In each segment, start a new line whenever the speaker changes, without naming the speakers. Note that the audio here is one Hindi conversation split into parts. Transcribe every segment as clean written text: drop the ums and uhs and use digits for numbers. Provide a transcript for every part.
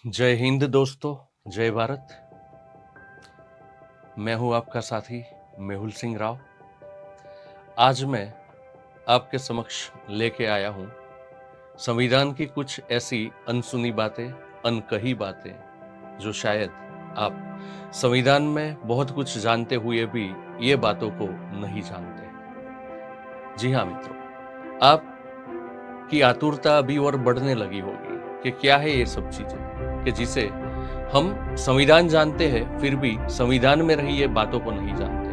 जय हिंद दोस्तों, जय भारत। मैं हूं आपका साथी मेहुल सिंह राव। आज मैं आपके समक्ष लेके आया हूं संविधान की कुछ ऐसी अनसुनी बातें, अनकही बातें जो शायद आप संविधान में बहुत कुछ जानते हुए भी ये बातों को नहीं जानते। जी हाँ मित्रों, आपकी आतुरता अभी और बढ़ने लगी होगी कि क्या है ये सब चीजें कि जिसे हम संविधान जानते हैं फिर भी संविधान में रही ये बातों को नहीं जानते।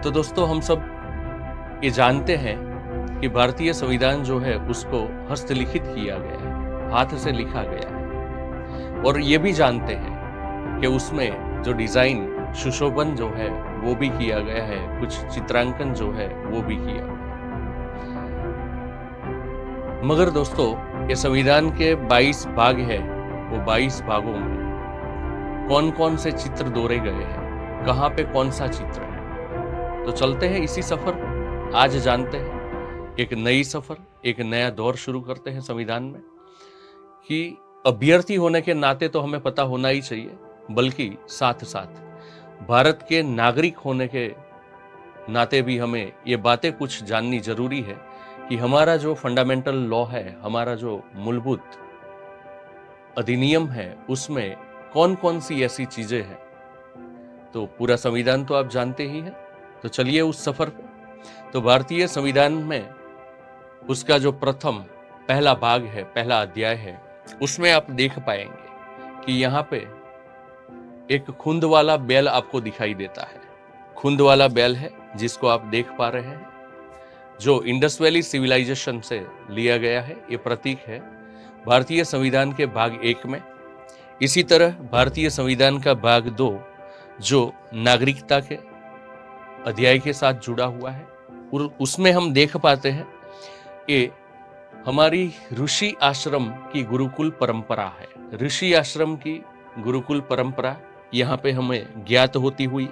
तो दोस्तों, हम सब ये जानते हैं कि भारतीय संविधान जो है उसको हस्तलिखित किया गया है, हाथ से लिखा गया है। और ये भी जानते हैं कि उसमें जो डिजाइन, सुशोभन जो है वो भी किया गया है, कुछ चित्रांकन जो है वो भी किया गया है। मगर दोस्तों, ये संविधान के 22 भाग है, वो 22 भागों में कौन कौन से चित्र दौरे गए हैं, कहाँ पे कौन सा चित्र है। तो चलते हैं इसी सफर पर। आज जानते हैं एक नई सफर, एक नया दौर शुरू करते हैं संविधान में कि अभ्यर्थी होने के नाते तो हमें पता होना ही चाहिए, बल्कि साथ साथ भारत के नागरिक होने के नाते भी हमें ये बातें कुछ जाननी जरूरी है कि हमारा जो फंडामेंटल लॉ है, हमारा जो मूलभूत अधिनियम है, उसमें कौन कौन सी ऐसी चीजें हैं। तो पूरा संविधान तो आप जानते ही हैं, तो चलिए उस सफर पे। तो भारतीय संविधान में उसका जो पहला भाग है, पहला अध्याय है, उसमें आप देख पाएंगे कि यहाँ पे एक खुंद वाला बैल आपको दिखाई देता है। खुंद वाला बैल है जिसको आप देख पा रहे हैं, जो इंडस वैली सिविलाइजेशन से लिया गया है। ये प्रतीक है भारतीय संविधान के भाग 1 में। इसी तरह भारतीय संविधान का भाग 2 जो नागरिकता के अध्याय के साथ जुड़ा हुआ है, और उसमें हम देख पाते हैं ये हमारी ऋषि आश्रम की गुरुकुल परंपरा है। ऋषि आश्रम की गुरुकुल परंपरा यहाँ पे हमें ज्ञात होती हुई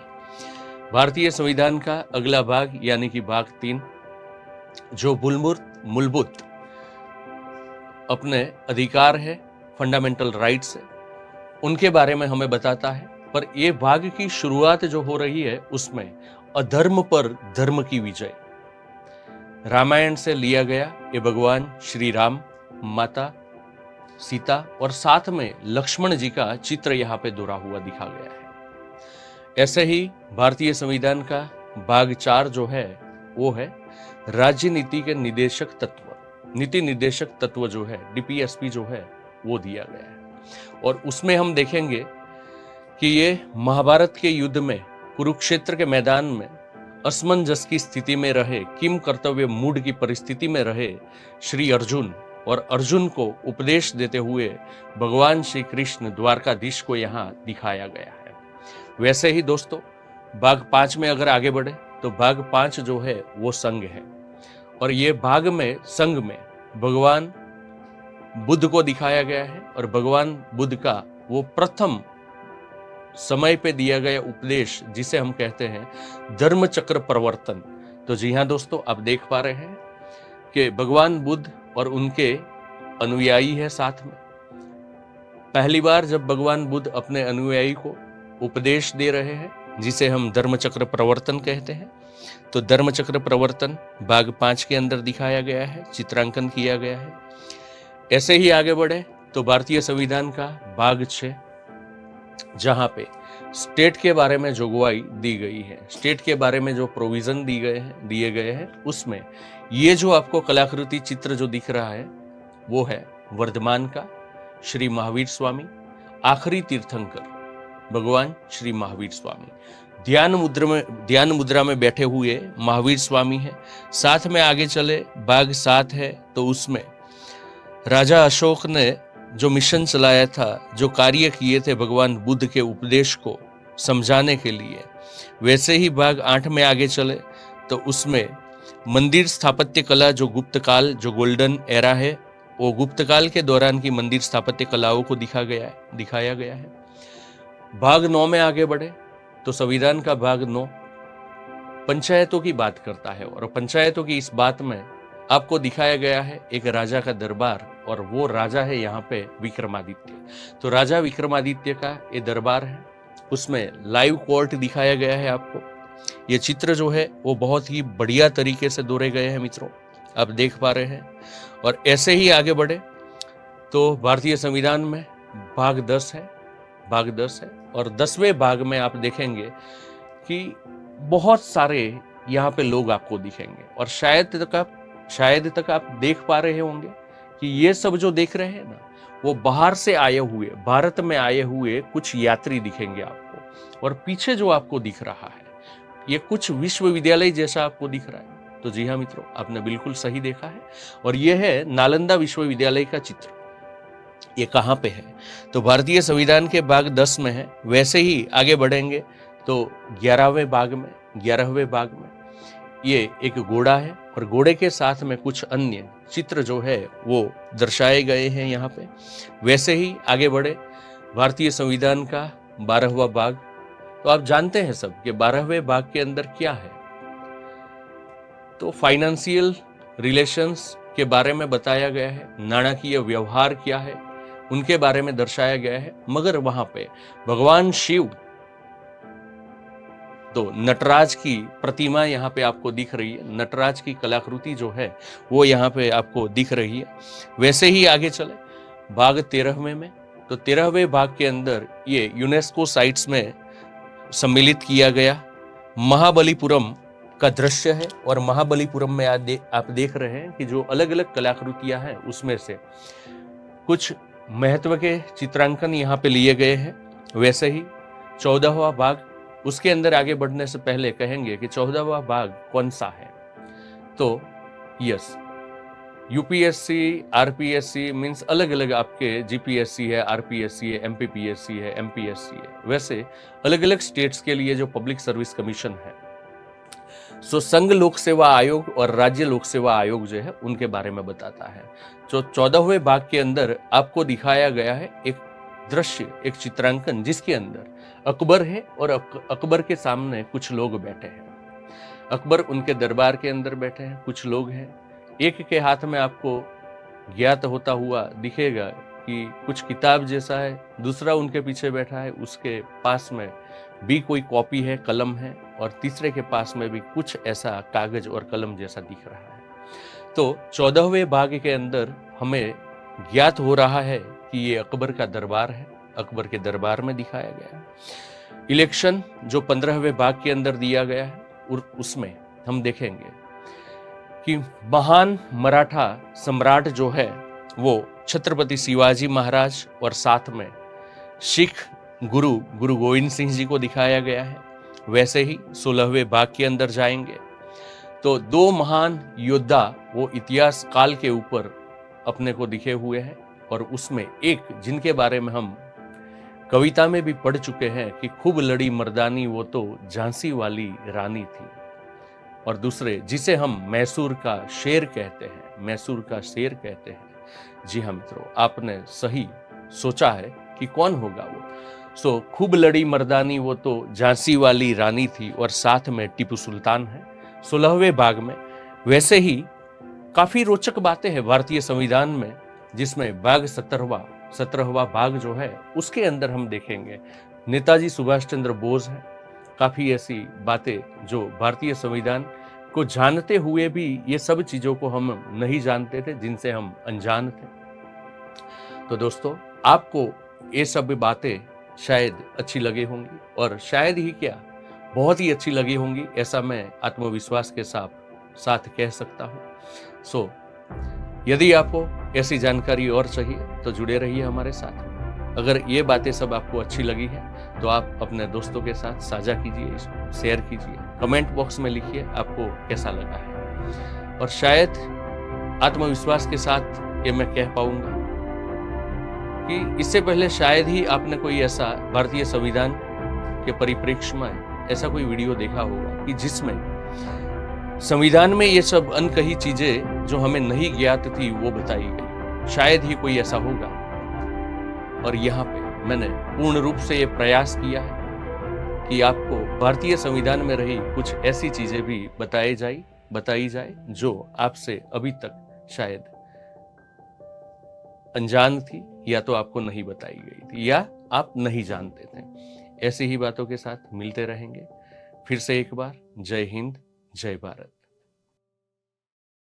भारतीय संविधान का अगला भाग यानी कि भाग 3 जो मूलभूत अपने अधिकार है, फंडामेंटल राइट्स है, उनके बारे में हमें बताता है। पर ये भाग की शुरुआत जो हो रही है उसमें अधर्म पर धर्म की विजय रामायण से लिया गया। ये भगवान श्री राम, माता सीता और साथ में लक्ष्मण जी का चित्र यहाँ पे दोहरा हुआ दिखा गया है। ऐसे ही भारतीय संविधान का भाग 4 जो है वो है राज्य नीति के निदेशक तत्व। नीति निर्देशक तत्व जो है, डीपीएसपी जो है, वो दिया गया है। और उसमें हम देखेंगे कि ये महाभारत के युद्ध में, कुरुक्षेत्र के मैदान में असमंजस की स्थिति में रहे, किम कर्तव्य मूड की परिस्थिति में रहे श्री अर्जुन, और अर्जुन को उपदेश देते हुए भगवान श्री कृष्ण द्वारकाधीश को यहाँ दिखाया गया है। वैसे ही दोस्तों, भाग 5 में अगर आगे बढ़े तो भाग 5 जो है वो संघ है, और ये भाग में संघ में भगवान बुद्ध को दिखाया गया है, और भगवान बुद्ध का वो प्रथम समय पे दिया गया उपदेश जिसे हम कहते हैं धर्म चक्र प्रवर्तन। तो जी हाँ दोस्तों, आप देख पा रहे हैं कि भगवान बुद्ध और उनके अनुयायी है साथ में। पहली बार जब भगवान बुद्ध अपने अनुयायी को उपदेश दे रहे हैं, जिसे हम धर्म चक्र प्रवर्तन कहते हैं, तो धर्म चक्र प्रवर्तन भाग 5 के अंदर दिखाया गया है, चित्रांकन किया गया है। ऐसे ही आगे बढ़े तो भारतीय संविधान का भाग 6 जहां पे स्टेट के बारे में जोगवाई दी गई है, स्टेट के बारे में जो प्रोविजन दिए गए हैं, उसमें ये जो आपको कलाकृति चित्र जो दिख रहा है वो है वर्धमान का श्री महावीर स्वामी, आखिरी तीर्थंकर भगवान श्री महावीर स्वामी। ध्यान मुद्रा में बैठे हुए महावीर स्वामी है। साथ में आगे चले भाग 7 है, तो उसमें राजा अशोक ने जो मिशन चलाया था, जो कार्य किए थे भगवान बुद्ध के उपदेश को समझाने के लिए, वैसे ही भाग 8 में आगे चले तो उसमें मंदिर स्थापत्य कला, जो गुप्त काल, जो गोल्डन एरा है, वो गुप्त काल के दौरान की मंदिर स्थापत्य कलाओं को दिखाया गया है। भाग 9 में आगे बढ़े तो संविधान का भाग 9 पंचायतों की बात करता है, और पंचायतों की इस बात में आपको दिखाया गया है एक राजा का दरबार और वो राजा है यहाँ पे विक्रमादित्य। तो राजा विक्रमादित्य का ये दरबार है, उसमें लाइव कोर्ट दिखाया गया है आपको। ये चित्र जो है वो बहुत ही बढ़िया तरीके से दौरे गए हैं मित्रों, आप देख पा रहे हैं। और ऐसे ही आगे बढ़े तो भारतीय संविधान में भाग 10 है, भाग 10 है, और 10वें भाग में आप देखेंगे कि बहुत सारे यहाँ पे लोग आपको दिखेंगे। और शायद तक आप देख पा रहे होंगे कि ये सब जो देख रहे हैं ना, वो बाहर से आए हुए, भारत में आए हुए कुछ यात्री दिखेंगे आपको। और पीछे जो आपको दिख रहा है ये कुछ विश्वविद्यालय जैसा आपको दिख रहा है। तो जी हाँ मित्रों, आपने बिल्कुल सही देखा है। और ये है नालंदा विश्वविद्यालय का चित्र। ये कहाँ पे है? तो भारतीय संविधान के भाग 10 में है। वैसे ही आगे बढ़ेंगे तो 11वें भाग में ये एक घोड़ा है, और घोड़े के साथ में कुछ अन्य चित्र जो है वो दर्शाए गए हैं यहाँ पे। वैसे ही आगे बढ़े भारतीय संविधान का 12वां भाग। तो आप जानते हैं सब कि 12वें भाग के अंदर क्या है। तो फाइनेंशियल रिलेशंस के बारे में बताया गया है, नाणकीय व्यवहार क्या है उनके बारे में दर्शाया गया है। मगर वहां पे भगवान शिव, तो नटराज की प्रतिमा यहाँ पे आपको दिख रही है, नटराज की कलाकृति जो है वो यहाँ पे आपको दिख रही है। वैसे ही आगे चले भाग 13वें में, तो 13वें भाग के अंदर ये यूनेस्को साइट्स में सम्मिलित किया गया महाबलीपुरम का दृश्य है। और महाबलीपुरम में आप देख रहे हैं कि जो अलग अलग कलाकृतियां हैं उसमें से कुछ महत्व के चित्रांकन यहाँ पे लिए गए हैं। वैसे ही 14वां भाग, उसके अंदर आगे बढ़ने से पहले कहेंगे कि 14वां भाग कौन सा है। तो यस, यूपीएससी, आरपीएससी मीन्स अलग अलग आपके जीपीएससी है, आरपीएससी है, एमपीपीएससी है, एमपीएससी है। वैसे अलग अलग स्टेट्स के लिए जो पब्लिक सर्विस कमीशन है, सो संघ लोक सेवा आयोग और राज्य लोक सेवा आयोग जो है उनके बारे में बताता है। जो 14वें भाग के अंदर आपको दिखाया गया है एक दृश्य, एक चित्रांकन जिसके अंदर अकबर है और अकबर के सामने कुछ लोग बैठे हैं। अकबर उनके दरबार के अंदर बैठे हैं, कुछ लोग हैं। एक के हाथ में आपको ज्ञात होता हुआ दिखेगा कि कुछ किताब जैसा है, दूसरा उनके पीछे बैठा है, उसके पास में भी कोई कॉपी है, कलम है, और तीसरे के पास में भी कुछ ऐसा कागज और कलम जैसा दिख रहा है। तो 14वें भाग के अंदर हमें ज्ञात हो रहा है कि ये अकबर का दरबार है, अकबर के दरबार में दिखाया गया है। इलेक्शन जो 15वें भाग के अंदर दिया गया है, और उसमें हम देखेंगे कि महान मराठा सम्राट जो है वो छत्रपति शिवाजी महाराज और साथ में सिख गुरु गोविंद सिंह जी को दिखाया गया है। वैसे ही 16वें भाग के अंदर जाएंगे तो दो महान योद्धा वो इतिहास काल के ऊपर अपने को दिखे हुए हैं, और उसमें एक जिनके बारे में हम कविता में भी पढ़ चुके हैं कि खूब लड़ी मर्दानी वो तो झांसी वाली रानी थी, और दूसरे जिसे हम मैसूर का शेर कहते हैं, मैसूर का शेर कहते हैं। जी हाँ मित्रों, आपने सही सोचा है कि कौन होगा वो। सो खूब लड़ी मर्दानी वो तो झांसी वाली रानी थी, और साथ में टीपू सुल्तान है 16वें भाग में। वैसे ही काफी रोचक बातें हैं भारतीय संविधान में, जिसमें भाग 17वां भाग जो है उसके अंदर हम देखेंगे नेताजी सुभाष चंद्र बोस है। काफी ऐसी बातें जो भारतीय संविधान को जानते हुए भी ये सब चीजों को हम नहीं जानते थे, जिनसे हम अनजान थे। तो दोस्तों, आपको ये सब बातें शायद अच्छी लगी होंगी, और शायद ही क्या बहुत ही अच्छी लगी होंगी, ऐसा मैं आत्मविश्वास के साथ कह सकता हूँ। सो यदि आपको ऐसी जानकारी और चाहिए तो जुड़े रहिए हमारे साथ। अगर ये बातें सब आपको अच्छी लगी है तो आप अपने दोस्तों के साथ साझा कीजिए, इसको शेयर कीजिए, कमेंट बॉक्स में लिखिए आपको कैसा लगा है। और शायद आत्मविश्वास के साथ ये मैं कह पाऊंगा कि इससे पहले शायद ही आपने कोई ऐसा भारतीय संविधान के परिप्रेक्ष्य में ऐसा कोई वीडियो देखा होगा कि जिसमें संविधान में ये सब अनकही चीजें जो हमें नहीं ज्ञात थी वो बताई गई। शायद ही कोई ऐसा होगा, और यहाँ पे मैंने पूर्ण रूप से ये प्रयास किया है कि आपको भारतीय संविधान में रही कुछ ऐसी चीजें भी बताई जाए जो आपसे अभी तक शायद अनजान थी, या तो आपको नहीं बताई गई थी, या आप नहीं जानते थे। ऐसी ही बातों के साथ मिलते रहेंगे। फिर से एक बार जय हिंद, जय भारत।